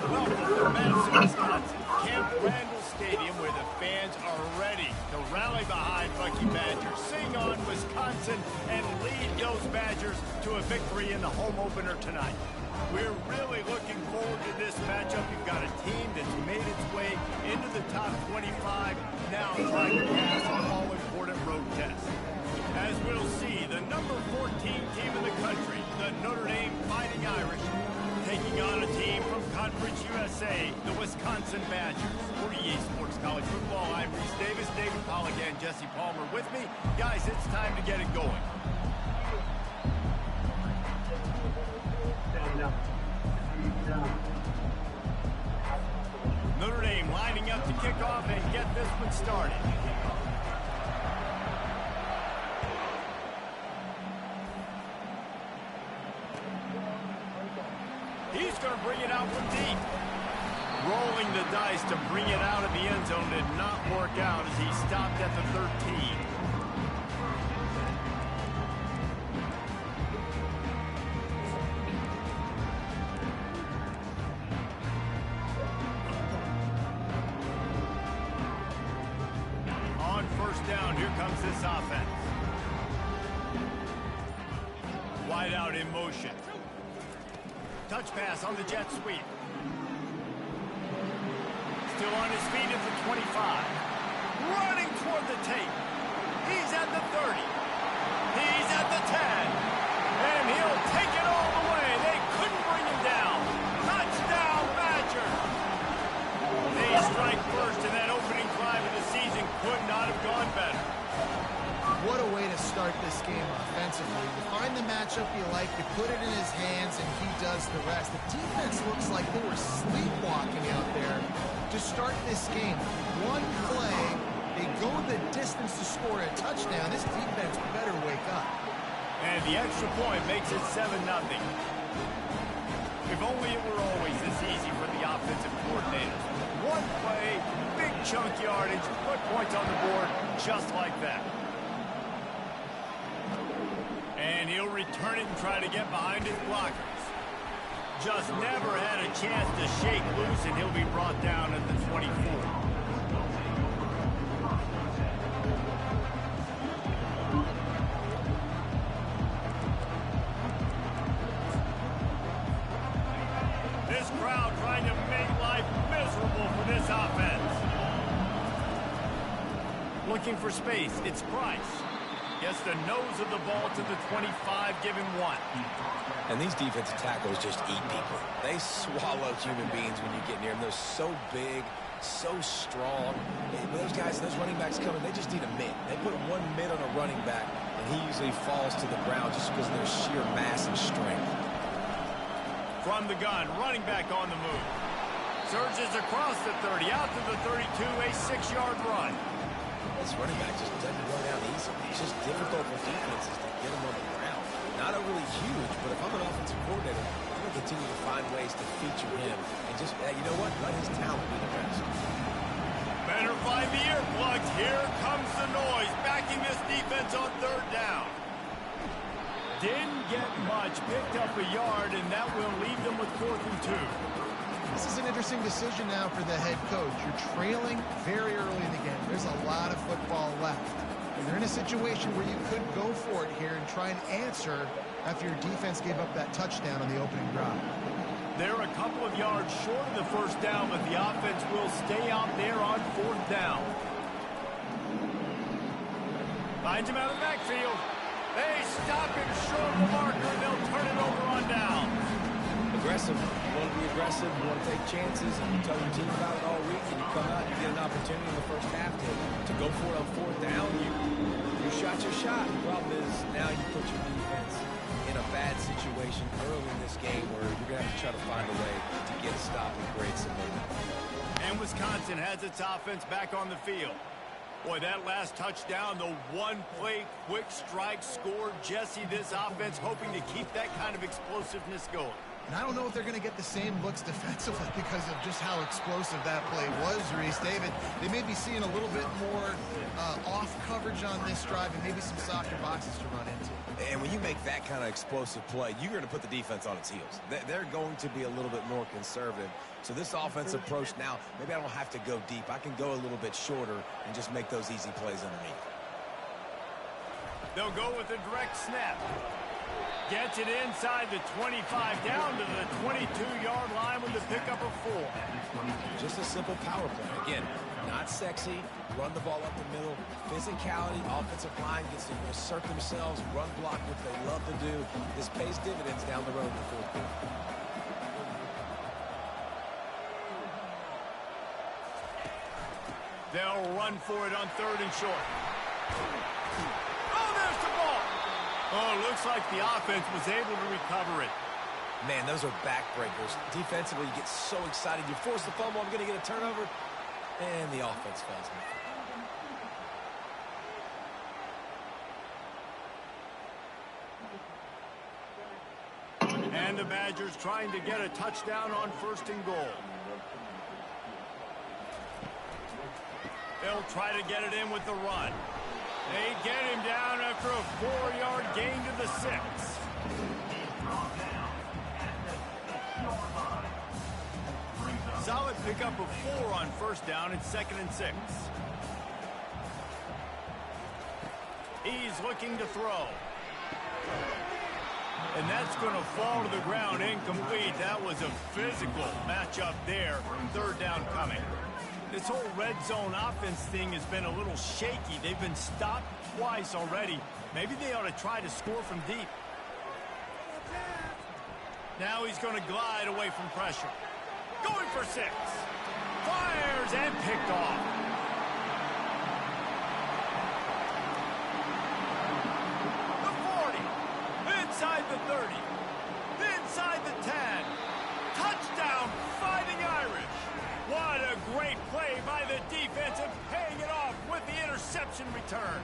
Welcome to Madison, Wisconsin, Camp Randall Stadium, where the fans are ready to rally behind Bucky Badgers, sing on Wisconsin, and lead those Badgers to a victory in the home opener tonight. We're really looking forward to this matchup. You've got a team that's made its way into the top 25, now trying to pass an all-important road test. As we'll see, the number 14 team in the country, the Notre Dame Fighting Irish, taking on a team from Conference USA, the Wisconsin Badgers. For EA Sports College Football, I'm Reese Davis, David Pollack, and Jesse Palmer with me. Guys, it's time to get it going. Notre Dame lining up to kick off and get this one started. He's going to bring it out from deep. Rolling the dice to bring it out of the end zone did not work out as he stopped at the 13. On first down, here comes this offense. Wide out in motion. Touch pass on the jet sweep. Still on his feet at the 25. Running toward the tape. He's at the 30. He's at the 10. And he'll take it all the way. They couldn't bring him down. Touchdown, Badgers. They strike first, and that opening drive of the season could not have gone better. What a way to start this game offensively. You find the matchup you like, you put it in his hands, and he does the rest. The defense looks like they were sleepwalking out there to start this game. One play, they go the distance to score a touchdown. This defense better wake up. And the extra point makes it 7-0. If only it were always this easy for the offensive coordinators. One play, big chunk yardage, put points on the board just like that. And he'll return it and try to get behind his blockers. Just never had a chance to shake loose, and he'll be brought down at the 24. This crowd trying to make life miserable for this offense. Looking for space, it's Price. Gets the nose of the ball to the 25, give him 1. And these defensive tackles just eat people. They swallow human beings when you get near them. They're so big, so strong. Those guys, those running backs coming, they just need a mid. They put one mid on a running back, and he usually falls to the ground just because of their sheer mass and strength. From the gun, running back on the move. Surges across the 30, out to the 32, a 6-yard run. This running back just doesn't run out easily. It's just difficult for defenses to get him on the ground. Not overly huge, but if I'm an offensive coordinator, I'm going to continue to find ways to feature him. And just, you know what? Let his talent be the rest. Better find the earplugs. Here comes the noise, backing this defense on third down. Didn't get much, picked up a yard, and that will leave them with 4th and 2. This is an interesting decision now for the head coach. You're trailing very early in the game. There's a lot of football left. And you're in a situation where you could go for it here and try and answer after your defense gave up that touchdown on the opening drive. They're a couple of yards short of the first down, but the offense will stay out there on 4th down. Finds him out of the backfield. They stop him short of the marker, and they'll turn it over on down. Aggressive. You want to be aggressive. You want to take chances. And you tell your team about it all week, and you come out and you get an opportunity in the first half to go for it on 4th down. You shot your shot. The problem is now you put your defense in a bad situation early in this game where you're going to have to try to find a way to get a stop and create some momentum. And Wisconsin has its offense back on the field. Boy, that last touchdown, the one-play quick strike score. Jesse, this offense hoping to keep that kind of explosiveness going. And I don't know if they're going to get the same looks defensively because of just how explosive that play was, Reese. David, they may be seeing a little bit more off coverage on this drive and maybe some softer boxes to run into. And when you make that kind of explosive play, you're going to put the defense on its heels. They're going to be a little bit more conservative. So this offensive approach now, maybe I don't have to go deep. I can go a little bit shorter and just make those easy plays underneath. They'll go with a direct snap. Gets it inside the 25, down to the 22-yard line with the pickup of 4. Just a simple power play. Again, not sexy, run the ball up the middle, physicality, offensive line gets to assert themselves, run block, what they love to do. This pays dividends down the road in the fourth quarter. They'll run for it on 3rd and short. Oh, there's the ball. Oh, it looks like the offense was able to recover it. Man, those are backbreakers. Defensively, you get so excited. You force the fumble, I'm going to get a turnover, and the offense falls in. And the Badgers trying to get a touchdown on 1st and goal. They'll try to get it in with the run. They get him down after a 4-yard gain to the 6. Solid pickup of 4 on 1st down. It's 2nd and 6. He's looking to throw. And that's going to fall to the ground incomplete. That was a physical matchup there. 3rd down coming. This whole red zone offense thing has been a little shaky. They've been stopped twice already. Maybe they ought to try to score from deep. Now he's going to glide away from pressure. Going for 6. Fires and picked off. The 40. Inside the 30. Inside the 10. Touchdown, Fighting Irish. What a great play by the defense and paying it off with the interception return.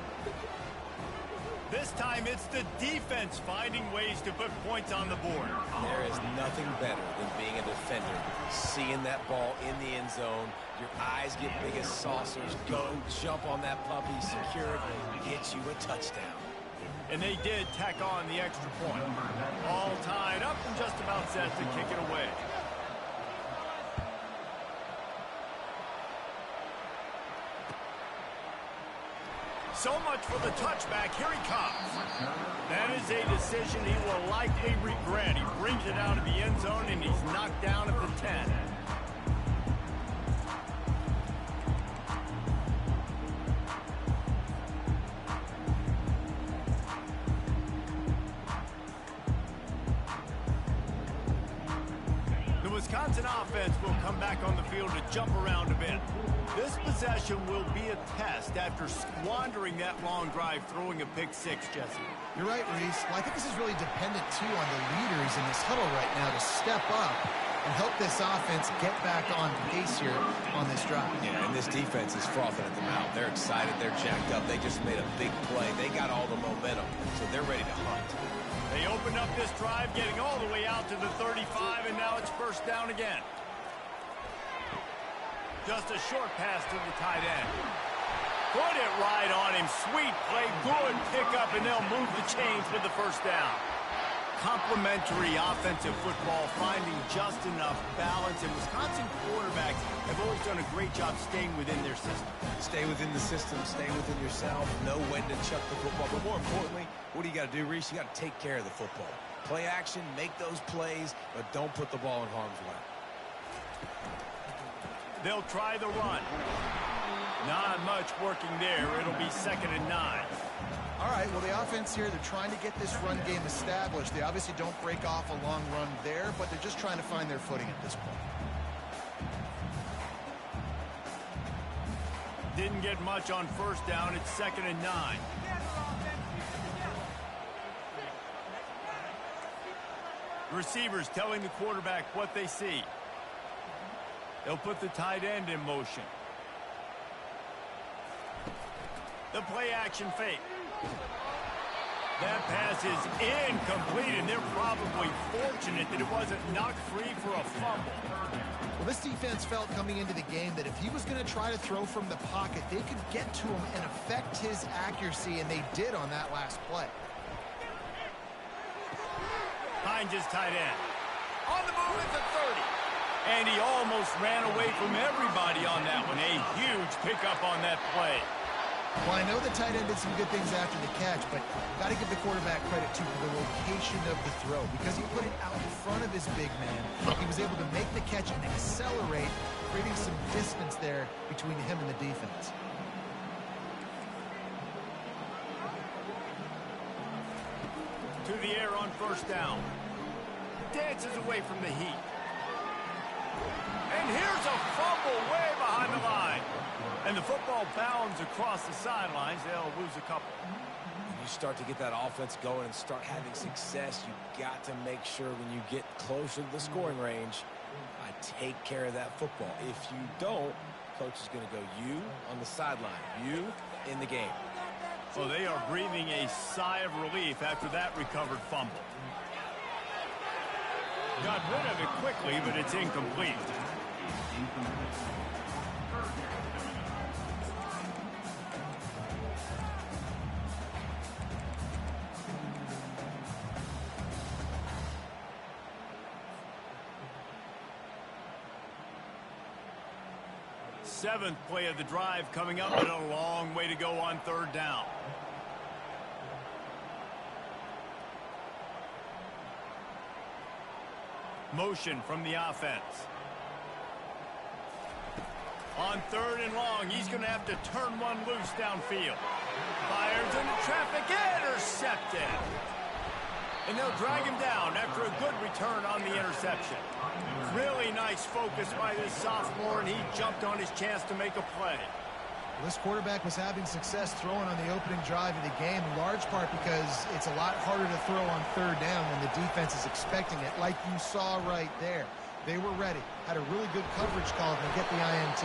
This time it's the defense finding ways to put points on the board. There is nothing better than being a defender, seeing that ball in the end zone, your eyes get big as saucers, go jump on that puppy, secure it, get you a touchdown. And they did tack on the extra point. All tied up and just about set to kick it away. So much for the touchback. Here he comes. That is a decision he will likely regret. He brings it out of the end zone, and he's knocked down at the 10. The Wisconsin offense will come back on the field to jump around a bit. This possession will be a test after squandering that long drive, throwing a pick 6, Jesse. You're right, Reese. Well, I think this is really dependent, too, on the leaders in this huddle right now to step up and help this offense get back on pace here on this drive. Yeah, and this defense is frothing at the mouth. They're excited. They're jacked up. They just made a big play. They got all the momentum, so they're ready to hunt. They opened up this drive, getting all the way out to the 35, and now it's 1st down again. Just a short pass to the tight end. Put it right on him. Sweet play. Good pickup, and they'll move the chains with the 1st down. Complementary offensive football, finding just enough balance, and Wisconsin quarterbacks have always done a great job staying within their system. Stay within the system, stay within yourself, know when to chuck the football. But more importantly, what do you got to do, Reese? You got to take care of the football. Play action, make those plays, but don't put the ball in harm's way. They'll try the run. Not much working there. It'll be 2nd and 9. All right, well, the offense here, they're trying to get this run game established. They obviously don't break off a long run there, but they're just trying to find their footing at this point. Didn't get much on 1st down. It's 2nd and 9. Receivers telling the quarterback what they see. They'll put the tight end in motion. The play action fake. That pass is incomplete, and they're probably fortunate that it wasn't knocked free for a fumble. Well, this defense felt coming into the game that if he was going to try to throw from the pocket, they could get to him and affect his accuracy, and they did on that last play. Hines is tight end. On the move at the 30. And he almost ran away from everybody on that one. A huge pickup on that play. Well, I know the tight end did some good things after the catch, but got to give the quarterback credit, too, for the location of the throw. Because he put it out in front of his big man, he was able to make the catch and accelerate, creating some distance there between him and the defense. To the air on first down. Dances away from the heat. And here's a fumble way behind the line. And the football bounds across the sidelines. They'll lose a couple. When you start to get that offense going and start having success, you've got to make sure when you get closer to the scoring range, take care of that football. If you don't, coach is going to go you on the sideline, you in the game. Well, they are breathing a sigh of relief after that recovered fumble. Got rid of it quickly, but it's incomplete. Seventh play of the drive coming up, but a long way to go on third down. Motion from the offense. On third and long, he's going to have to turn one loose downfield. Fires into traffic, intercepted. And they'll drag him down after a good return on the interception. Really nice focus by this sophomore, and he jumped on his chance to make a play. Well, this quarterback was having success throwing on the opening drive of the game, in large part because it's a lot harder to throw on third down when the defense is expecting it, like you saw right there. They were ready, had a really good coverage call to get the INT.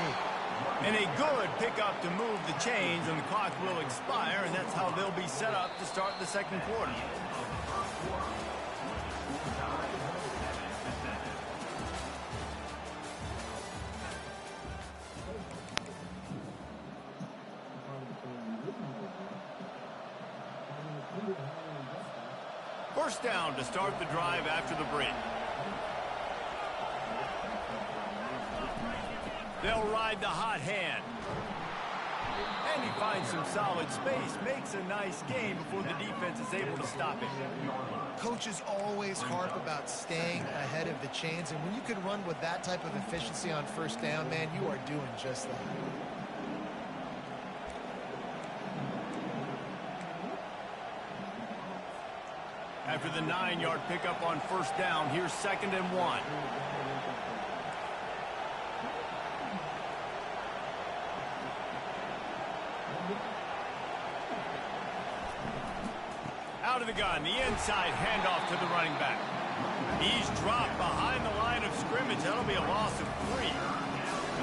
And a good pickup to move the chains, and the clock will expire, and that's how they'll be set up to start the second quarter. First down to start the drive after the break. They'll ride the hot hand. And he finds some solid space, makes a nice gain before the defense is able to stop it. Coaches always harp about staying ahead of the chains, and when you can run with that type of efficiency on first down, man, you are doing just that. After the 9-yard pickup on first down, here's 2nd and 1. Out of the gun, the inside handoff to the running back. He's dropped behind the line of scrimmage. That'll be a loss of 3.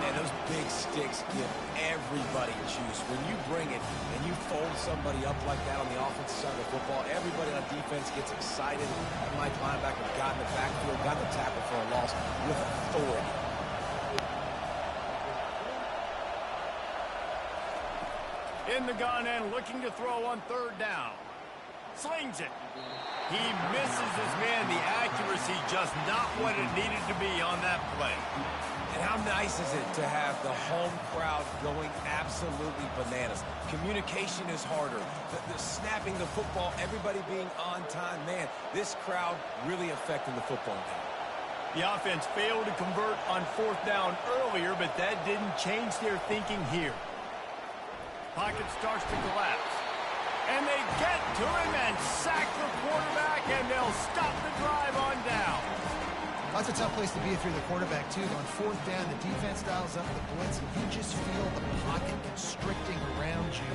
Man, those big sticks give everybody juice. When you bring it and you fold somebody up like that on the offensive side of the football, everybody on defense gets excited. That Mike linebacker got in the backfield, got the tackle for a loss with authority. In the gun and looking to throw on third down. Slings it. He misses his man. The accuracy just not what it needed to be on that play. And how nice is it to have the home crowd going absolutely bananas? Communication is harder. The snapping the football, everybody being on time. Man, this crowd really affecting the football game. The offense failed to convert on fourth down earlier, but that didn't change their thinking here. Pocket starts to collapse. And they get to him and sack the quarterback, and they'll stop the drive on down. That's a tough place to be if you're the quarterback, too. On fourth down, the defense dials up the blitz, and you just feel the pocket constricting around you.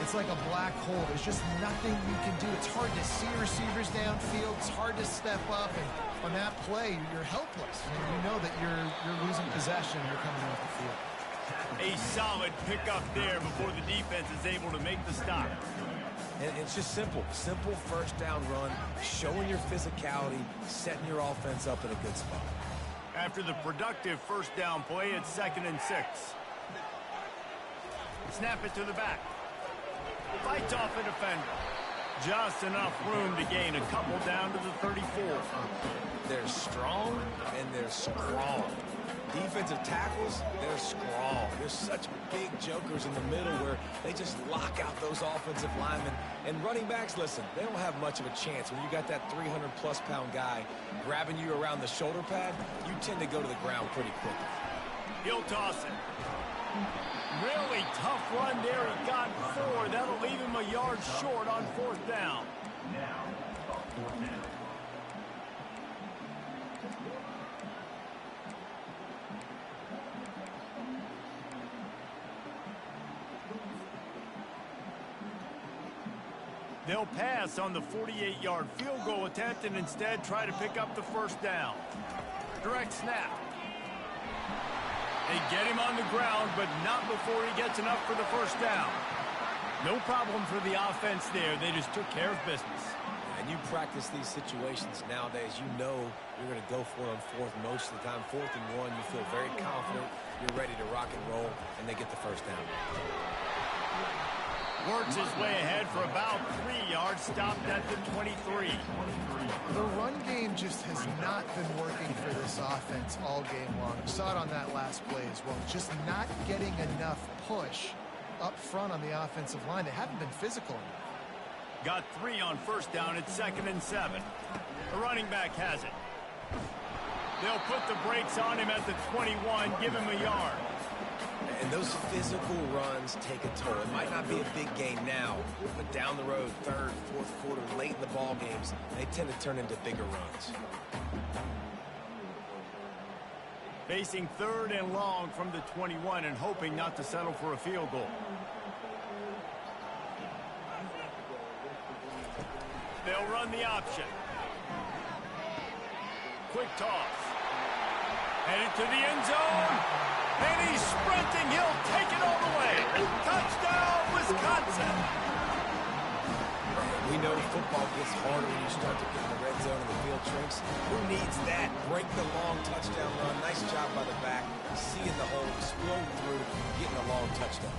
It's like a black hole. There's just nothing you can do. It's hard to see receivers downfield. It's hard to step up, and on that play, you're helpless. And you know that you're losing possession. You're coming off the field. A solid pickup there before the defense is able to make the stop. And it's just simple. Simple first down run, showing your physicality, setting your offense up in a good spot. After the productive first down play, it's 2nd and 6. Snap it to the back. Fights off a defender. Just enough room to gain a couple down to the 34. They're strong and they're strong. Defensive tackles, they're strong. There's such big jokers in the middle where they just lock out those offensive linemen. And running backs, listen, they don't have much of a chance. When you got that 300-plus pound guy grabbing you around the shoulder pad, you tend to go to the ground pretty quickly. He'll toss it. Really tough run there. He got 4. That'll leave him a yard short on 4th down. They'll pass on the 48-yard field goal attempt and instead try to pick up the first down. Direct snap. They get him on the ground, but not before he gets enough for the first down. No problem for the offense there. They just took care of business. And you practice these situations nowadays, you know you're going to go for it on 4th most of the time. 4th and 1, you feel very confident. You're ready to rock and roll, and they get the first down. Works his way ahead for about 3 yards, stopped at the 23. The run game just has not been working for this offense all game long. You saw it on that last play as well. Just not getting enough push up front on the offensive line. They haven't been physical enough. Got 3 on first down. It's 2nd and 7. The running back has it. They'll put the brakes on him at the 21, give him a yard. And those physical runs take a toll. It might not be a big gain now, but down the road, 3rd, 4th quarter, late in the ball games, they tend to turn into bigger runs. Facing 3rd and long from the 21 and hoping not to settle for a field goal. They'll run the option. Quick toss. Headed to the end zone. And he's sprinting. He'll take it all the way. Touchdown, Wisconsin. We know football gets harder when you start to get in the red zone and the field shrinks. Who needs that? Break the long touchdown run. Nice job by the back. Seeing the hole, explode through, getting a long touchdown.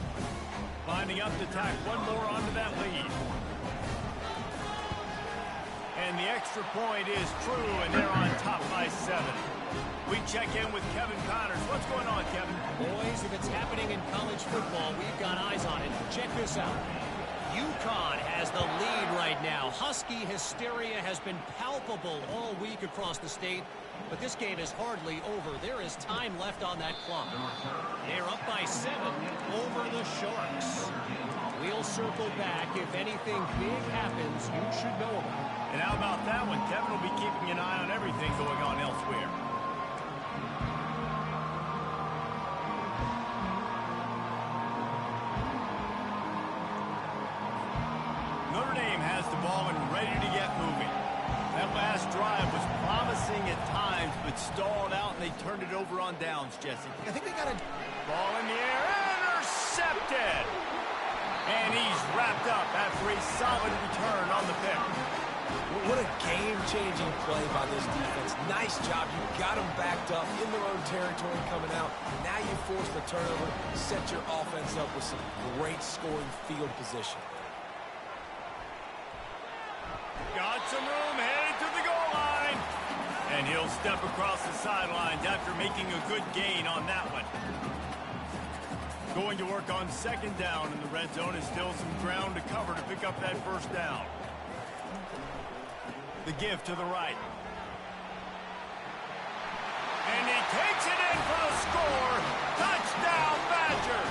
Lining up to tack one more onto that lead. And the extra point is true, and they're on top by 7. We check in with Kevin Connors. What's going on, Kevin? Boys, if it's happening in college football, we've got eyes on it. Check this out. UConn has the lead right now. Husky hysteria has been palpable all week across the state, but this game is hardly over. There is time left on that clock. They're up by 7 over the Sharks. We'll circle back. If anything big happens, you should know about it. And how about that one? Kevin will be keeping an eye on everything going on elsewhere. Notre Dame has the ball and ready to get moving. That last drive was promising at times, but stalled out, and they turned it over on downs, Jesse. I think they got a Ball in the air, intercepted! And he's wrapped up after a solid return on the pick. What a game-changing play by this defense. Nice job. You got them backed up in their own territory coming out. Now you force the turnover, set your offense up with some great scoring field position. Got some room, headed to the goal line. And he'll step across the sidelines after making a good gain on that one. Going to work on 2nd down in the red zone is still some ground to cover to pick up that first down. The give to the right. And he takes it in for the score. Touchdown, Badger.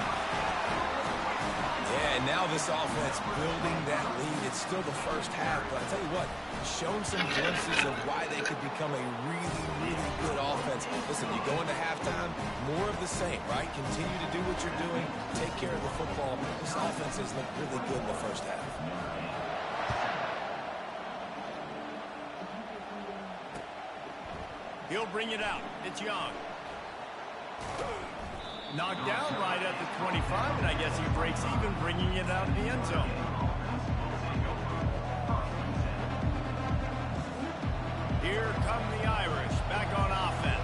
Yeah, and now this offense building that lead. It's still the first half, but I tell you what, shown some glimpses of why they could become a really, really good offense. Listen, you go into halftime, more of the same, right? Continue to do what you're doing, take care of the football. This offense has looked really good in the first half. He'll bring it out. It's Young. Knocked down right at the 25, and I guess he breaks even, bringing it out of the end zone. Here come the Irish back on offense.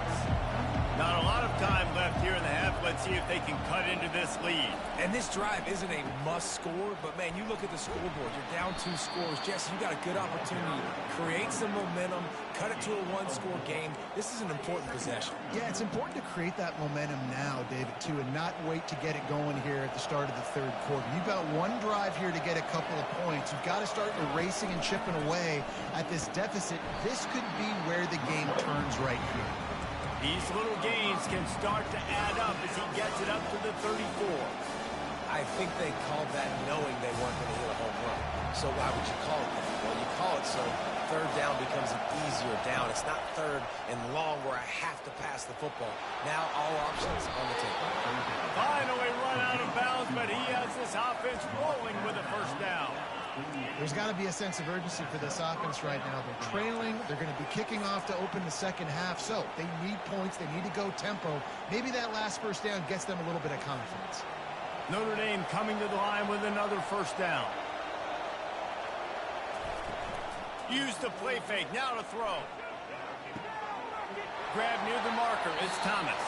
Not a lot of time left here in the half. Let's see if they can cut into this lead. And this drive isn't a must score, but man, you look at the scoreboard, you're down 2 scores. Jesse, you got a good opportunity to create some momentum, cut it to a 1-score game. This is an important possession. Yeah, it's important to create that momentum now, David, too, and not wait to get it going here at the start of the third quarter. You've got one drive here to get a couple of points. You've got to start erasing and chipping away at this deficit. This could be where the game turns right here. These little gains can start to add up as he gets it up to the 34. I think they called that knowing they weren't going to hit a home run. So why would you call it that? Well, you call it so third down becomes an easier down. It's not third and long where I have to pass the football. Now all options on the table. Finally run out of bounds, but he has this offense rolling with a first down. There's got to be a sense of urgency for this offense right now. They're trailing. They're going to be kicking off to open the second half. So they need points. They need to go tempo. Maybe that last first down gets them a little bit of confidence. Notre Dame coming to the line with another first down. Use the play fake. Now to throw. Grab near the marker. It's Thomas.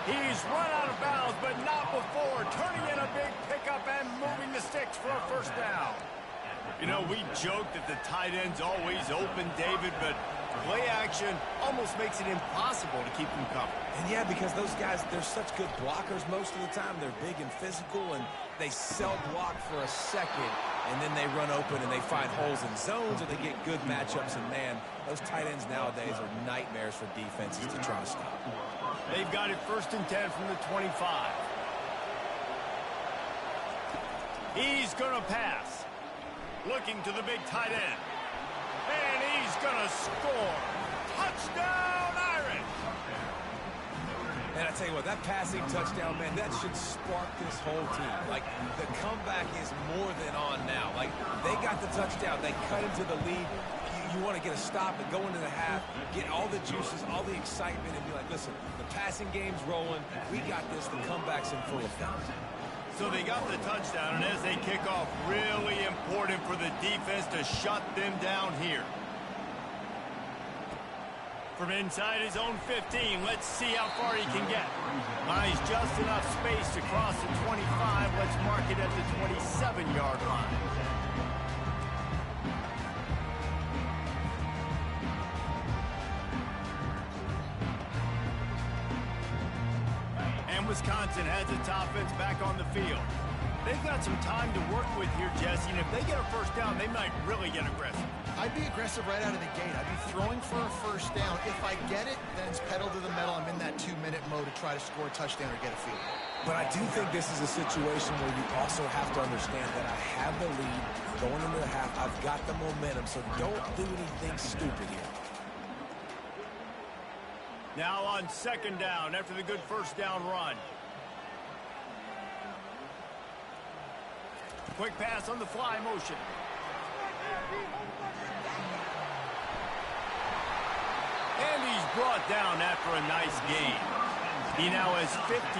He's run out of bounds, but not before. Turning in a big pickup and moving the sticks for a first down. You know, we joke that the tight end's always open, David, but play action almost makes it impossible to keep them covered. And yeah, because those guys, they're such good blockers most of the time. They're big and physical, and they cell block for a second, and then they run open and they find holes in zones, or they get good matchups. And man, those tight ends nowadays are nightmares for defenses to try to stop. They've got it 1st and 10 from the 25. He's going to pass. Looking to the big tight end. And he's going to score. Touchdown, Irish! And I tell you what, that passing touchdown, man, that should spark this whole team. Like, the comeback is more than on now. Like, they got the touchdown. They cut into the lead. You want to get a stop and go into the half, get all the juices, all the excitement, and be like, listen, the passing game's rolling. We got this. The comeback's in full effect. So they got the touchdown, and as they kick off, really important for the defense to shut them down here. From inside his own 15, let's see how far he can get. Buys just enough space to cross the 25. Let's mark it at the 27-yard line. Wisconsin has its offense back on the field. They've got some time to work with here, Jesse, and if they get a first down, they might really get aggressive. I'd be aggressive right out of the gate. I'd be throwing for a first down. If I get it, then it's pedal to the metal. I'm in that 2-minute mode to try to score a touchdown or get a field goal. But I do think this is a situation where you also have to understand that I have the lead going into the half. I've got the momentum, so don't do anything stupid here. Now on 2nd down after the good first down run. Quick pass on the fly motion. And he's brought down after a nice gain. He now has 56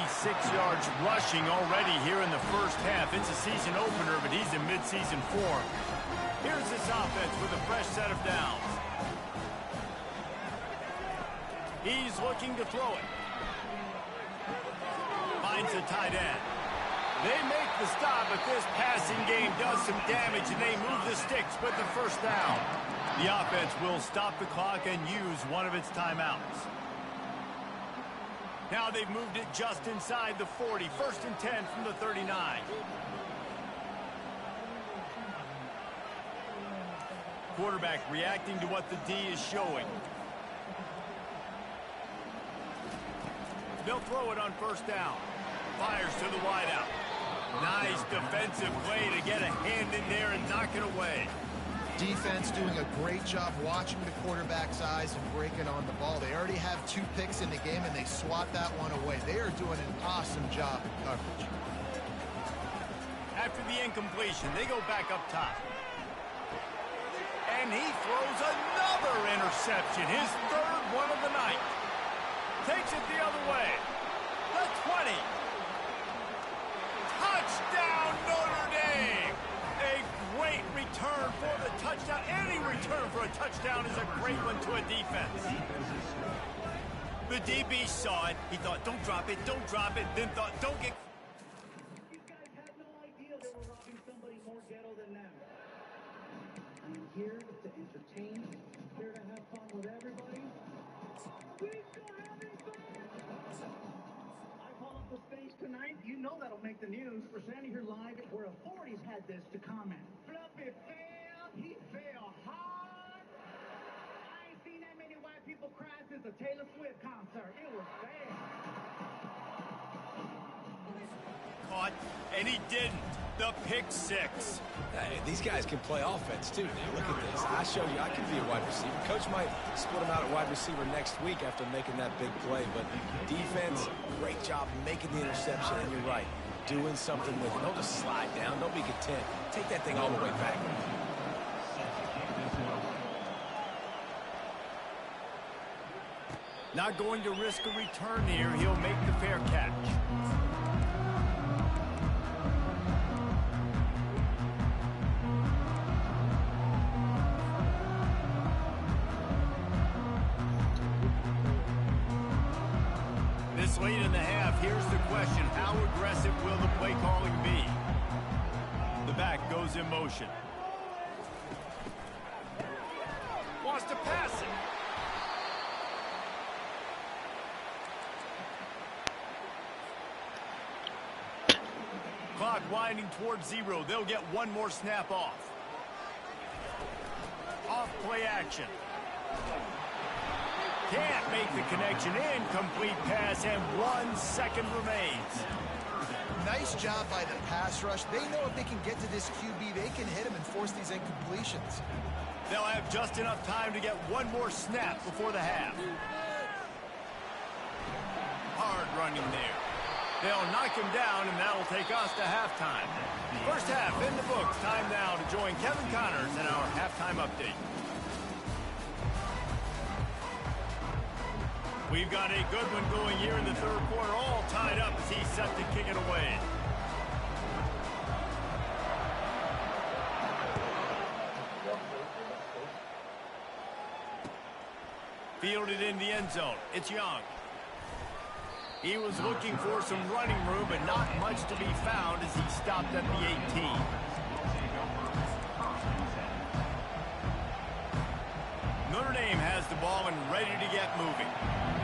yards rushing already here in the first half. It's a season opener, but he's in midseason form. Here's this offense with a fresh set of downs. He's looking to throw it. Finds the tight end. They make the stop, but this passing game does some damage, and they move the sticks with the first down. The offense will stop the clock and use one of its timeouts. Now they've moved it just inside the 40. 1st and 10 from the 39. Quarterback reacting to what the D is showing. They'll throw it on first down. Fires to the wideout. Nice defensive play to get a hand in there and knock it away. Defense doing a great job watching the quarterback's eyes and breaking on the ball. They already have 2 picks in the game, and they swat that one away. They are doing an awesome job in coverage. After the incompletion, they go back up top. And he throws another interception, his 3rd one of the night. Takes it the other way. The 20. Touchdown, Notre Dame. A great return for the touchdown. Any return for a touchdown down is a great one to a defense. The DB saw it. He thought, don't drop it, then thought, don't get... These guys had no idea they were robbing somebody more ghetto than them. I'm here to entertain, here to have fun with everybody. We still having fun! I call up the stage tonight. You know that'll make the news. We're standing here live where authorities had this to comment. Fluffy fell. He fell hard. I ain't seen that many white people cry since the Taylor Swift concert. It was bad. Caught, and he didn't. The pick six. Hey, these guys can play offense, too. Now, look at this. I show you I can be a wide receiver. Coach might split him out at wide receiver next week after making that big play. But defense, great job making the interception. And you're right, doing something with it. Don't just slide down. Don't be content. Take that thing all the way back. Not going to risk a return here. He'll make the fair catch. This late in the half, here's the question. How aggressive will the play calling be? The back goes in motion. Wants to pass it. Clock winding towards zero. They'll get one more snap off. Off play action. Can't make the connection. Incomplete pass, and 1 second remains. Nice job by the pass rush. They know if they can get to this QB, they can hit him and force these incompletions. They'll have just enough time to get one more snap before the half. Hard running there. They'll knock him down, and that'll take us to halftime. First half in the books. Time now to join Kevin Connors in our halftime update. We've got a good one going here in the third quarter, all tied up as he's set to kick it away. Fielded in the end zone. It's Young. He was looking for some running room, but not much to be found as he stopped at the 18. Notre Dame has the ball and ready to get moving.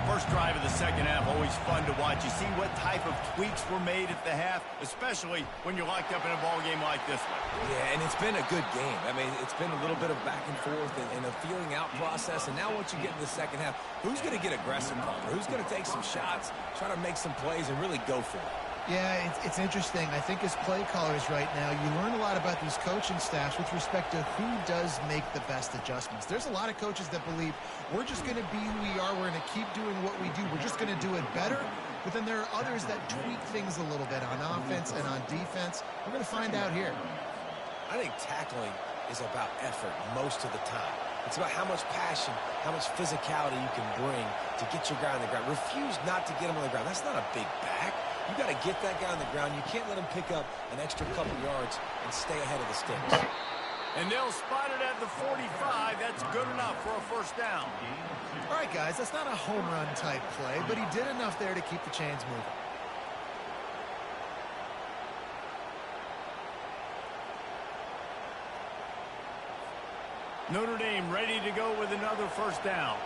First drive of the second half, always fun to watch. You see what type of tweaks were made at the half, especially when you're locked up in a ball game like this one. Yeah, and it's been a good game. I mean, it's been a little bit of back and forth and a feeling out process. And now once you get in the second half, who's going to get aggressive, Palmer? Who's going to take some shots, try to make some plays, and really go for it? Yeah, it's interesting. I think as play callers right now, you learn a lot about these coaching staffs with respect to who does make the best adjustments. There's a lot of coaches that believe we're just going to be who we are. We're going to keep doing what we do. We're just going to do it better. But then there are others that tweak things a little bit on offense and on defense. We're going to find out here. I think tackling is about effort most of the time. It's about how much passion, how much physicality you can bring to get your guy on the ground. Refuse not to get him on the ground. That's not a big back. You got to get that guy on the ground. You can't let him pick up an extra couple yards and stay ahead of the sticks. And they'll spot it at the 45. That's good enough for a first down. All right, guys, that's not a home run type play, but he did enough there to keep the chains moving. Notre Dame ready to go with another first down.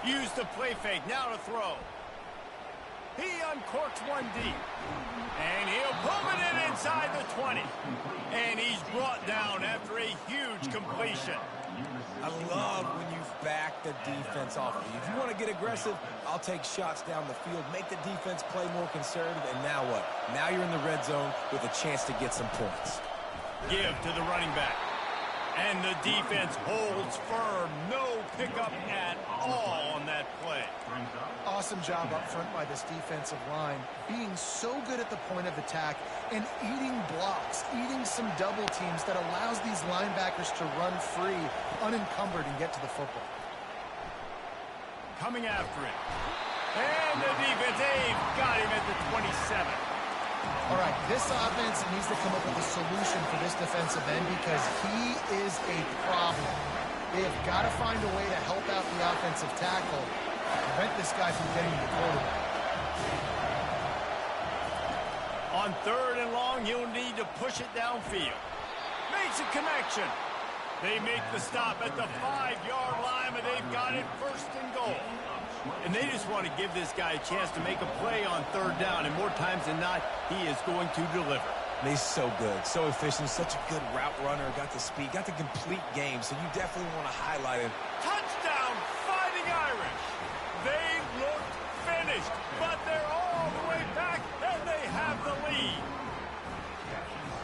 Use the play fake, now to throw. He uncorks one deep. And he'll pull it in inside the 20. And he's brought down after a huge completion. I love when you back the defense off of you. If you want to get aggressive, I'll take shots down the field, make the defense play more conservative, and now what? Now you're in the red zone with a chance to get some points. Give to the running back. And the defense holds firm. No pickup at all on that play. Awesome job up front by this defensive line, being so good at the point of attack and eating blocks, eating some double teams that allows these linebackers to run free, unencumbered, and get to the football. Coming after it. And the defense, they've got him at the 27. All right, this offense needs to come up with a solution for this defensive end because he is a problem. They have got to find a way to help out the offensive tackle and prevent this guy from getting to the quarterback. On 3rd and long, he'll need to push it downfield. Makes a connection. They make the stop at the 5-yard line, but they've got it 1st and goal. And they just want to give this guy a chance to make a play on 3rd down, and more times than not, he is going to deliver. And he's so good, so efficient, such a good route runner, got the speed, got the complete game, so you definitely want to highlight him. Touchdown, Fighting Irish. They looked finished, but they're all the way back, and they have the lead.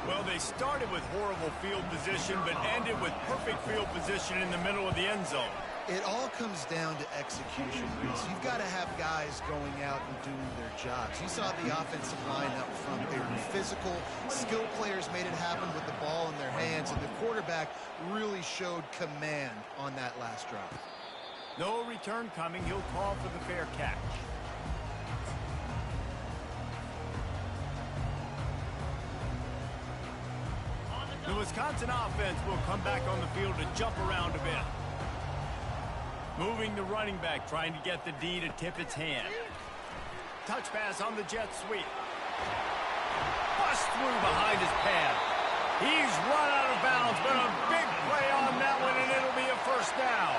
Well, they started with horrible field position, but ended with perfect field position in the middle of the end zone. It all comes down to execution, Reese. You've got to have guys going out and doing their jobs. You saw the offensive line up front. They were physical. Skill players made it happen with the ball in their hands, and the quarterback really showed command on that last drive. No return coming. He'll call for the fair catch. The Wisconsin offense will come back on the field to jump around a bit. Moving the running back, trying to get the D to tip its hand. Touch pass on the jet sweep. Bust through behind his pad. He's run out of bounds, but a big play on that one, and it'll be a 1st down.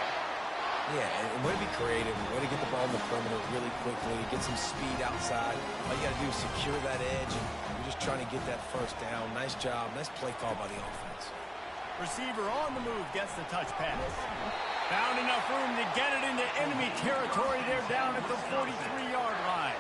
Yeah, and way to be creative, way to get the ball in the perimeter really quickly, get some speed outside. All you got to do is secure that edge, and you're just trying to get that 1st down. Nice job, nice play call by the offense. Receiver on the move gets the touch pass. Found enough room to get it into enemy territory. They're down at the 43-yard line.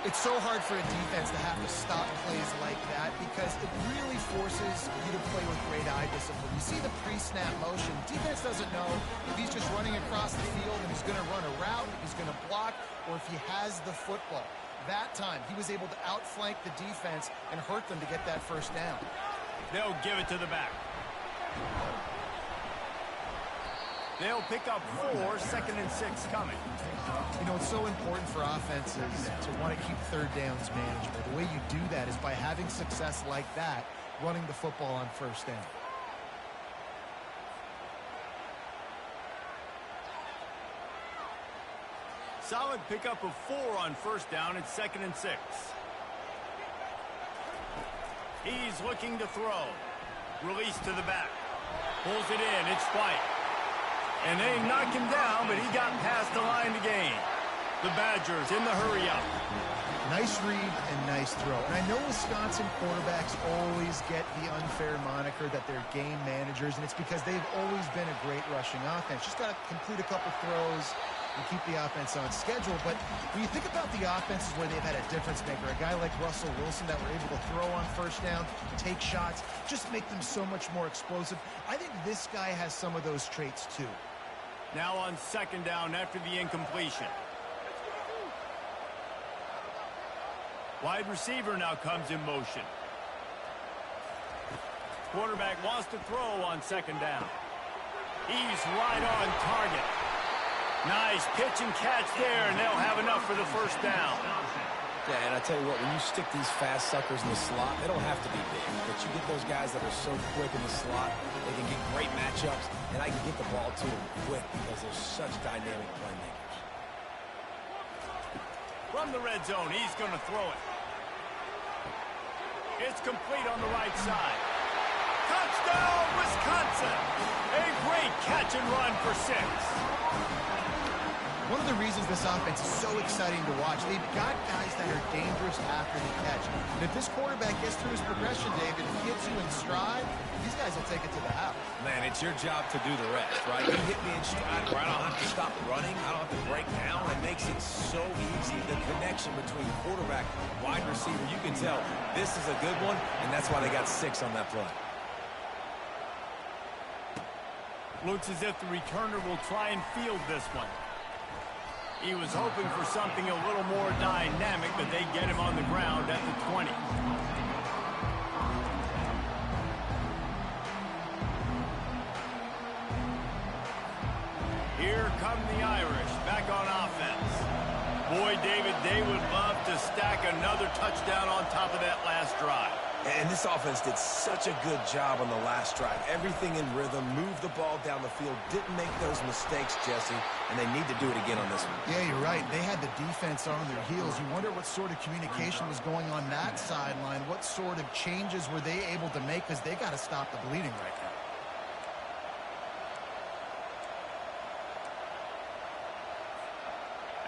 It's so hard for a defense to have to stop plays like that because it really forces you to play with great eye discipline. You see the pre-snap motion. Defense doesn't know if he's just running across the field and he's going to run a route, if he's going to block, or if he has the football. That time, he was able to outflank the defense and hurt them to get that 1st down. They'll give it to the back. They'll pick up 4, 2nd and 6 coming. You know, it's so important for offenses to want to keep 3rd downs manageable. The way you do that is by having success like that, running the football on 1st down. Solid pickup of 4 on 1st down and 2nd and 6. He's looking to throw. Release to the back. Pulls it in. It's White. And they knock him down, but he got past the line to gain. The Badgers in the hurry-up. Nice read and nice throw. And I know Wisconsin quarterbacks always get the unfair moniker that they're game managers, and it's because they've always been a great rushing offense. Just got to complete a couple throws and keep the offense on schedule. But when you think about the offenses where they've had a difference maker, a guy like Russell Wilson that were able to throw on 1st down, take shots, just make them so much more explosive. I think this guy has some of those traits too. Now on 2nd down after the incompletion. Wide receiver now comes in motion. Quarterback wants to throw on 2nd down. He's right on target. Nice pitch and catch there, and they'll have enough for the 1st down. Yeah, and I tell you what, when you stick these fast suckers in the slot, they don't have to be big, but you get those guys that are so quick in the slot, they can get great matchups, and I can get the ball to them quick because they're such dynamic playmakers. From the red zone, he's going to throw it. It's complete on the right side. Touchdown, Wisconsin! A great catch and run for 6. One of the reasons this offense is so exciting to watch, they've got guys that are dangerous after the catch. And if this quarterback gets through his progression, David, if he hits you in stride, these guys will take it to the house. Man, it's your job to do the rest, right? You hit me in stride where I don't have to stop running, I don't have to break down. It makes it so easy. The connection between quarterback and wide receiver, you can tell this is a good one, and that's why they got 6 on that play. Looks as if the returner will try and field this one. He was hoping for something a little more dynamic, but they get him on the ground at the 20. Here come the Irish back on offense. Boy, boy, David, they would love to stack another touchdown on top of that last drive. And this offense did such a good job on the last drive. Everything in rhythm, moved the ball down the field, didn't make those mistakes, Jesse, and they need to do it again on this one. Yeah, you're right. They had the defense on their heels. You wonder what sort of communication was going on that sideline. What sort of changes were they able to make, because they got to stop the bleeding right now.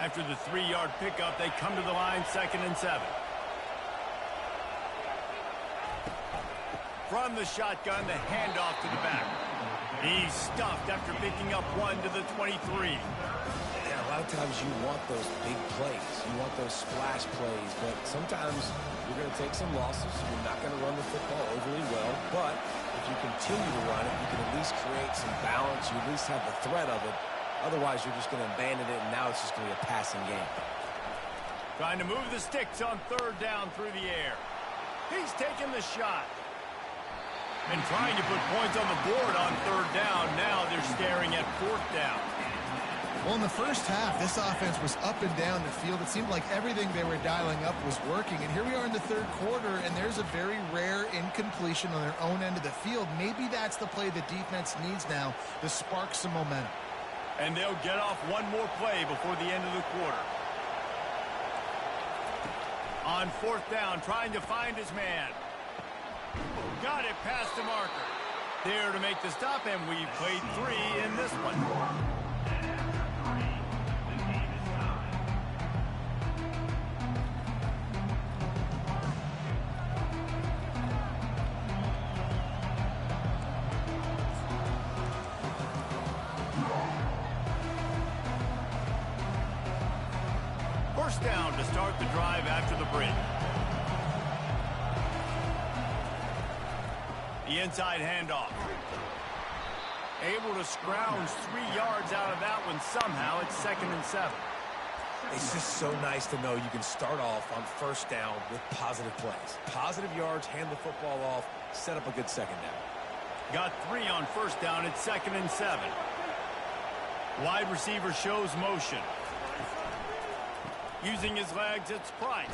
After the 3-yard pickup, they come to the line, 2nd and 7. From the shotgun, the handoff to the back. He's stuffed after picking up 1 to the 23. Yeah, a lot of times you want those big plays. You want those splash plays, but sometimes you're going to take some losses. You're not going to run the football overly well, but if you continue to run it, you can at least create some balance. You at least have the threat of it. Otherwise, you're just going to abandon it, and now it's just going to be a passing game. Trying to move the sticks on 3rd down through the air. He's taking the shot. And trying to put points on the board on 3rd down. Now they're staring at 4th down. Well, in the first half, this offense was up and down the field. It seemed like everything they were dialing up was working. And here we are in the 3rd quarter, and there's a very rare incompletion on their own end of the field. Maybe that's the play the defense needs now to spark some momentum. And they'll get off one more play before the end of the quarter. On 4th down, trying to find his man. Got it past the marker. There to make the stop, and we've played 3 in this one. First down to start the drive after the break. The inside handoff. Able to scrounge 3 yards out of that one somehow. It's 2nd and 7. It's just so nice to know you can start off on 1st down with positive plays. Positive yards, hand the football off, set up a good 2nd down. Got 3 on 1st down. It's 2nd and 7. Wide receiver shows motion. Using his legs, it's Price.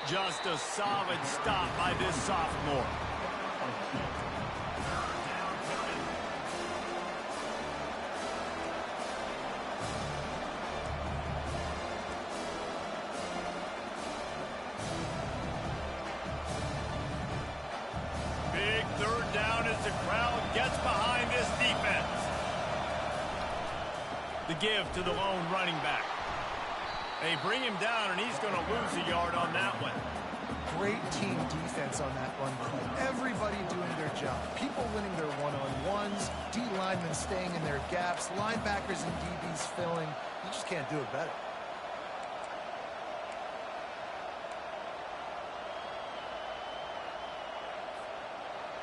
Just a solid stop by this sophomore. Big 3rd down as the crowd gets behind this defense. The give to the lone running back. They bring him down, and he's going to lose a yard on that one. Great team defense on that run play. Everybody doing their job. People winning their one-on-ones, D linemen staying in their gaps, linebackers and DBs filling. You just can't do it better.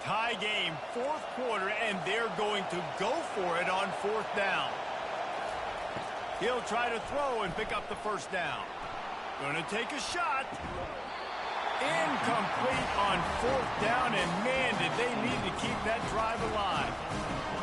Tie game, 4th quarter, and they're going to go for it on 4th down. He'll try to throw and pick up the 1st down. Going to take a shot. Incomplete on 4th down, and man, did they need to keep that drive alive.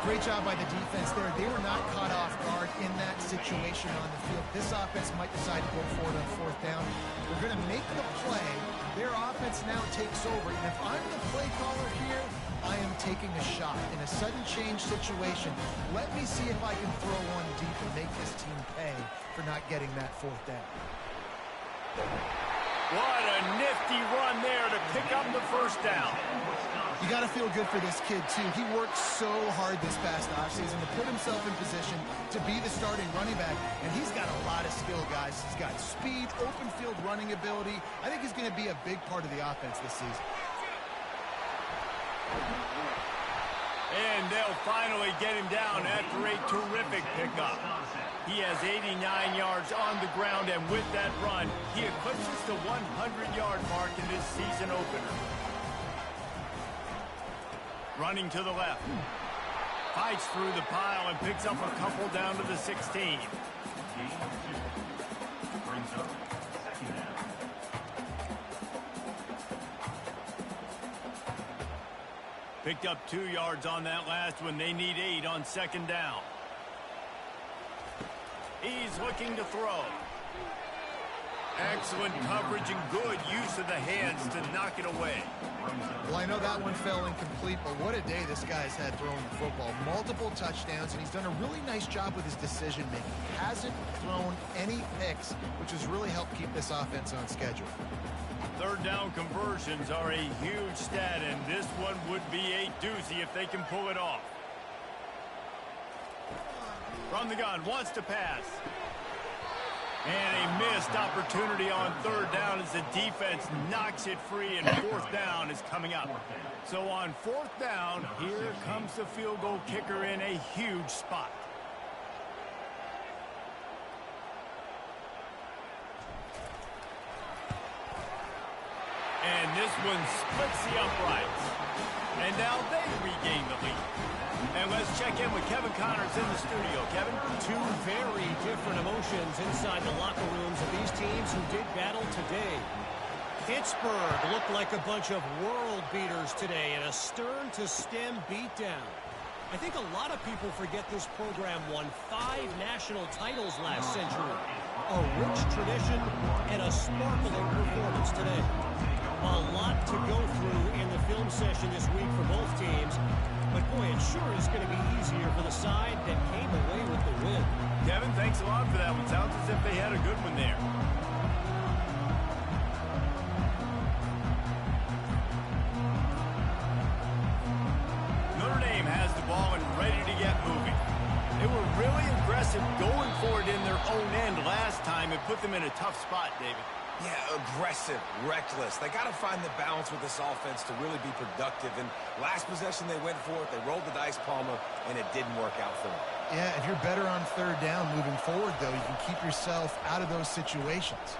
Great job by the defense there. They were not caught off guard in that situation on the field. This offense might decide to go for it on 4th down. They're going to make the play. Their offense now takes over, and if I'm the play caller here, I am taking a shot in a sudden change situation. Let me see if I can throw one deep and make this team pay for not getting that 4th down. What a nifty run there to pick up the 1st down. You got to feel good for this kid, too. He worked so hard this past offseason to put himself in position to be the starting running back, and he's got a lot of skill, guys. He's got speed, open field running ability. I think he's going to be a big part of the offense this season. And they'll finally get him down after a terrific pickup. He has 89 yards on the ground, and with that run, he eclipses the 100-yard mark in this season opener. Running to the left. Fights through the pile and picks up a couple down to the 16. Picked up 2 yards on that last one. They need 8 on 2nd down. He's looking to throw. Excellent coverage and good use of the hands to knock it away. Well, I know that one fell incomplete, but what a day this guy's had throwing the football. Multiple touchdowns, and he's done a really nice job with his decision-making. Hasn't thrown any picks, which has really helped keep this offense on schedule. Third down conversions are a huge stat, and this one would be a doozy if they can pull it off. From the gun, wants to pass. And a missed opportunity on third down as the defense knocks it free, and fourth down is coming up. So on fourth down, here comes the field goal kicker in a huge spot. And this one splits the uprights. And now they regain the lead. And let's check in with Kevin Connors in the studio. Kevin? Two very different emotions inside the locker rooms of these teams who did battle today. Pittsburgh looked like a bunch of world beaters today in a stern-to-stem beatdown. I think a lot of people forget this program won 5 national titles last century. A rich tradition and a sparkling performance today. A lot to go through in the film session this week for both teams. But boy, it sure is going to be easier for the side that came away with the win. Kevin, thanks a lot for that one. Sounds as if they had a good one there. Notre Dame has the ball and ready to get moving. They were really aggressive going for it in their own end last time. It put them in a tough spot, David. Yeah, aggressive, reckless. They got to find the balance with this offense to really be productive. And last possession they went for it. They rolled the dice, Palmer, and it didn't work out for them. Yeah, if you're better on third down moving forward, though, you can keep yourself out of those situations.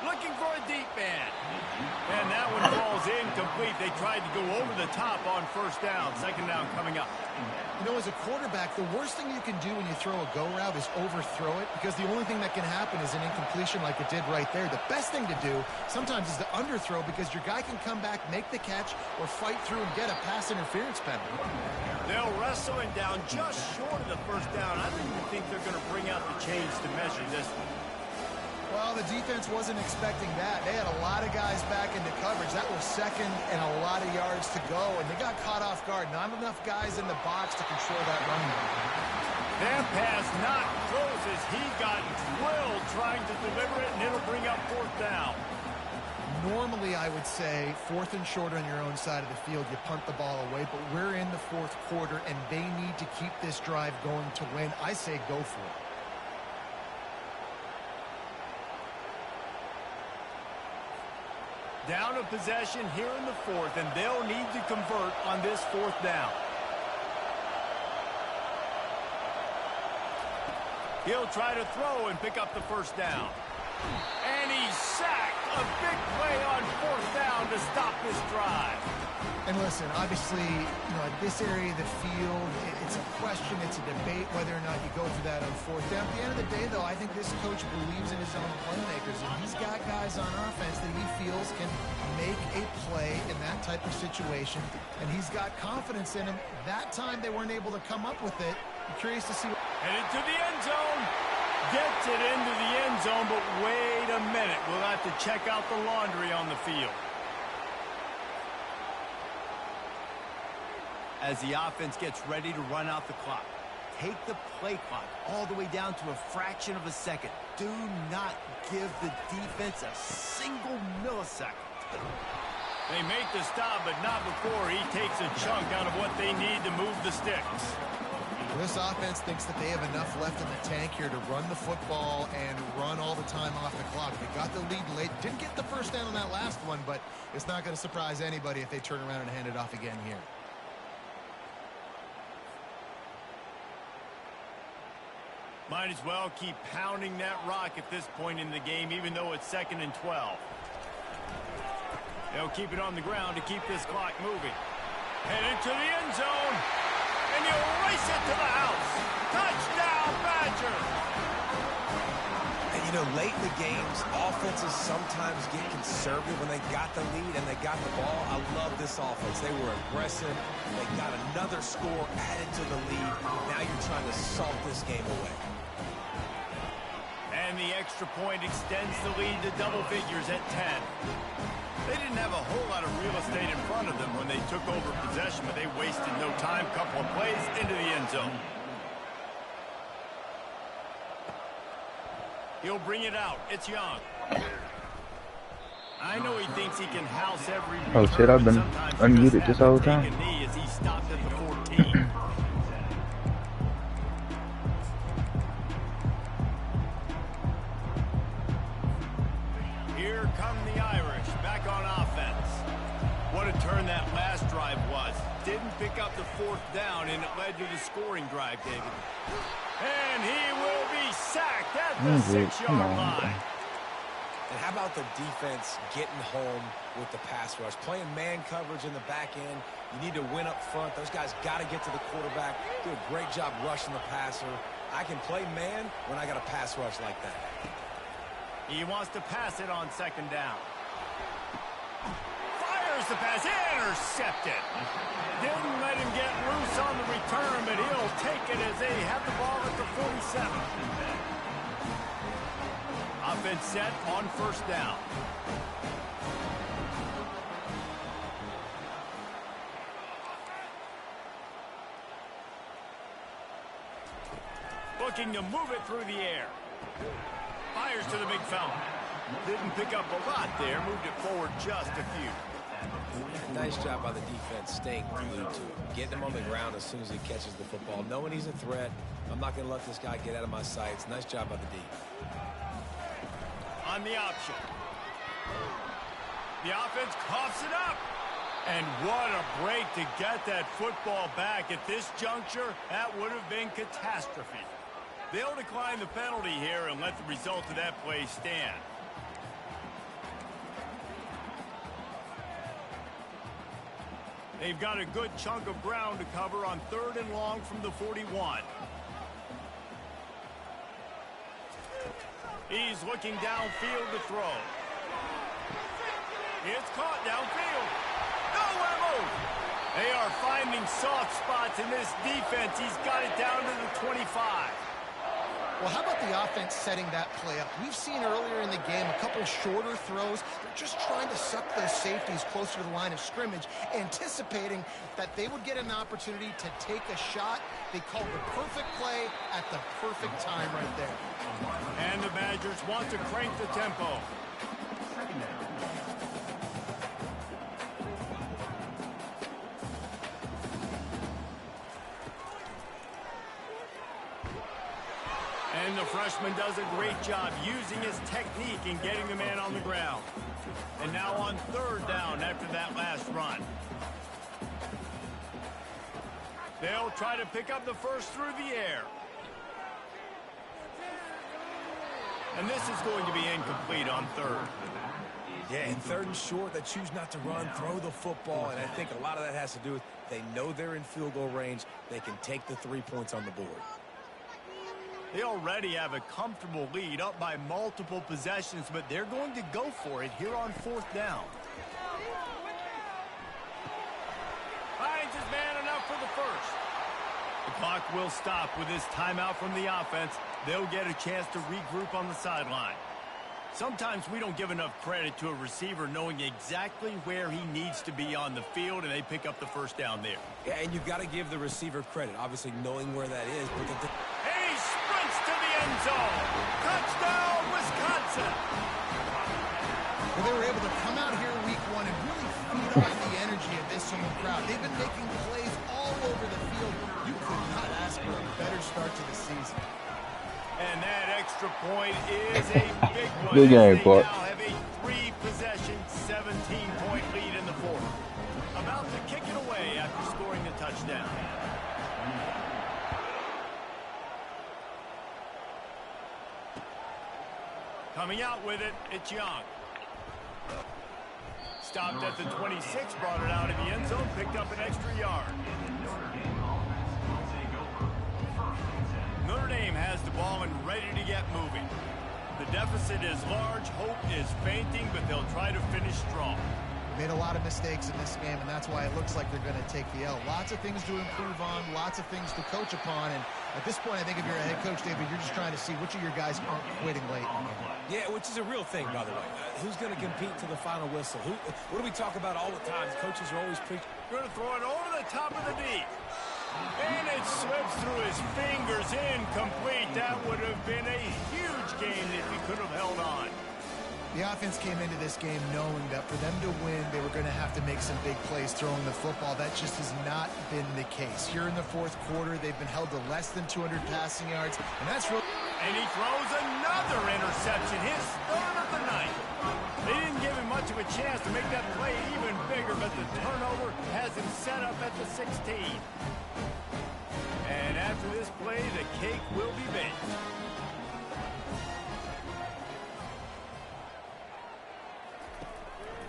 Looking for a deep man. And that one falls incomplete. They tried to go over the top on first down. Second down coming up. You know, as a quarterback, the worst thing you can do when you throw a go route is overthrow it, because the only thing that can happen is an incompletion like it did right there. The best thing to do sometimes is to underthrow, because your guy can come back, make the catch, or fight through and get a pass interference penalty. They'll wrestle him down just short of the first down. I don't even think they're going to bring out the chains to measure this one. Well, the defense wasn't expecting that. They had a lot of guys back into coverage. That was second and a lot of yards to go, and they got caught off guard. Not enough guys in the box to control that running game. That pass not close as he got drilled trying to deliver it, and it'll bring up fourth down. Normally, I would say fourth and short on your own side of the field, you punt the ball away, but we're in the fourth quarter, and they need to keep this drive going to win. I say go for it. Down a possession here in the fourth, and they'll need to convert on this fourth down. He'll try to throw and pick up the first down. And he's sacked. A big play on fourth down to stop this drive. And listen, obviously, you know, at this area of the field, it's a question, it's a debate whether or not you go for that on fourth down. At the end of the day, though, I think this coach believes in his own playmakers, and he's got guys on offense that he feels can make a play in that type of situation, and he's got confidence in him. That time they weren't able to come up with it. I'm curious to see. Headed to the end zone. Gets it into the end zone, but wait a minute. We'll have to check out the laundry on the field. As the offense gets ready to run out the clock, take the play clock all the way down to a fraction of a second. Do not give the defense a single millisecond. They make the stop, but not before he takes a chunk out of what they need to move the sticks. This offense thinks that they have enough left in the tank here to run the football and run all the time off the clock. They got the lead late. Didn't get the first down on that last one, but it's not going to surprise anybody if they turn around and hand it off again here. Might as well keep pounding that rock at this point in the game, even though it's 2nd and 12. They'll keep it on the ground to keep this clock moving. Headed to the end zone. And he'll race it to the house. Touchdown, Badger! And, you know, late in the games, offenses sometimes get conservative when they got the lead and they got the ball. I love this offense. They were aggressive. They got another score added to the lead. Now you're trying to salt this game away. And And the extra point extends the lead to double figures at 10. They didn't have a whole lot of real estate in front of them when they took over possession, but they wasted no time. Couple of plays into the end zone. He'll bring it out. It's Young. I know he thinks he can house every return, Oh shit, I've been unmuted this whole time. As he stopped at the 14. Here come the Irish back on offense. What a turn that last drive was. Didn't pick up the fourth down, and it led to the scoring drive, David. And he will be sacked at the 6-yard line. And how about the defense getting home with the pass rush? Playing man coverage in the back end. You need to win up front. Those guys got to get to the quarterback. Do a great job rushing the passer. I can play man when I got a pass rush like that. He wants to pass it on second down. Fires the pass. Intercepted. Didn't let him get loose on the return, but he'll take it as they have the ball at the 47. Offense set on first down. Looking to move it through the air. Fires to the big fountain. Didn't pick up a lot there. Moved it forward just a few. Nice job by the defense staying glued to him. Getting him on the ground as soon as he catches the football. Knowing he's a threat. I'm not going to let this guy get out of my sights. Nice job by the D. On the option. The offense coughs it up. And what a break to get that football back. At this juncture, that would have been catastrophe. They'll decline the penalty here and let the result of that play stand. They've got a good chunk of ground to cover on 3rd and long from the 41. He's looking downfield to throw. It's caught downfield. Nowhere move. They are finding soft spots in this defense. He's got it down to the 25. Well, how about the offense setting that play up? We've seen earlier in the game a couple shorter throws. They're just trying to suck those safeties closer to the line of scrimmage, anticipating that they would get an opportunity to take a shot. They called the perfect play at the perfect time right there. And the Badgers want to crank the tempo. And the freshman does a great job using his technique and getting the man on the ground. And now on 3rd down after that last run. They'll try to pick up the first through the air. And this is going to be incomplete on 3rd. Yeah, in 3rd and short, they choose not to run, throw the football, and I think a lot of that has to do with they know they're in field goal range. They can take the 3 points on the board. They already have a comfortable lead up by multiple possessions, but they're going to go for it here on 4th down. Finds his man enough for the first. The clock will stop with this timeout from the offense. They'll get a chance to regroup on the sideline. Sometimes we don't give enough credit to a receiver knowing exactly where he needs to be on the field, and they pick up the first down there. Yeah, and you've got to give the receiver credit, obviously knowing where that is. But he sprints to the end zone. Touchdown, Wisconsin. Well, they were able to come out here week 1 and really feed off the energy of this home crowd. They've been making plays all over the field. You could not ask for a better start to the season. And that extra point is a big one. Good game, they now have a 3-possession, 17-point lead in the 4th. About to kick it away after scoring the touchdown. Coming out with it, it's Young. Stopped at the 26, brought it out of the end zone, picked up an extra yard. Notre Dame has the ball and ready to get moving. The deficit is large, hope is fainting, but they'll try to finish strong. Made a lot of mistakes in this game, and that's why it looks like they're going to take the L. Lots of things to improve on, lots of things to coach upon, and at this point, I think if you're a head coach, David, you're just trying to see which of your guys aren't quitting late. Yeah, which is a real thing, by the way. Who's going to compete to the final whistle? What do we talk about all the time? Coaches are always preaching. Going to throw it over the top of the D. And it slips through his fingers, incomplete. That would have been a huge game if he could have held on. The offense came into this game knowing that for them to win, they were going to have to make some big plays throwing the football. That just has not been the case. Here in the fourth quarter, they've been held to less than 200 passing yards, and that's real. And he throws another interception, his third of the night. They didn't give him much of a chance to make that play even bigger, but the turnover has him set up at the 16. And after this play, the cake will be baked.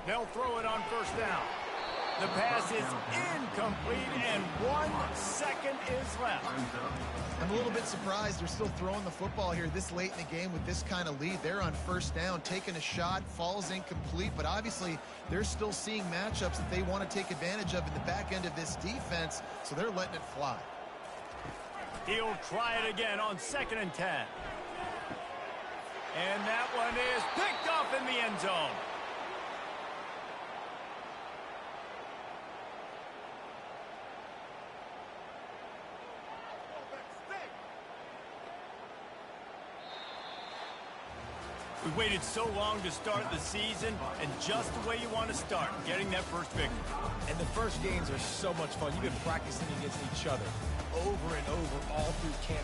They'll throw it on first down. The pass is incomplete, and 1 second is left. I'm a little bit surprised they're still throwing the football here this late in the game with this kind of lead. They're on first down, taking a shot, falls incomplete, but obviously they're still seeing matchups that they want to take advantage of in the back end of this defense, so they're letting it fly. He'll try it again on 2nd and 10. And that one is picked off in the end zone. We waited so long to start the season, and just the way you want to start, getting that first victory. And the first games are so much fun. You've been practicing against each other over and over all through camp.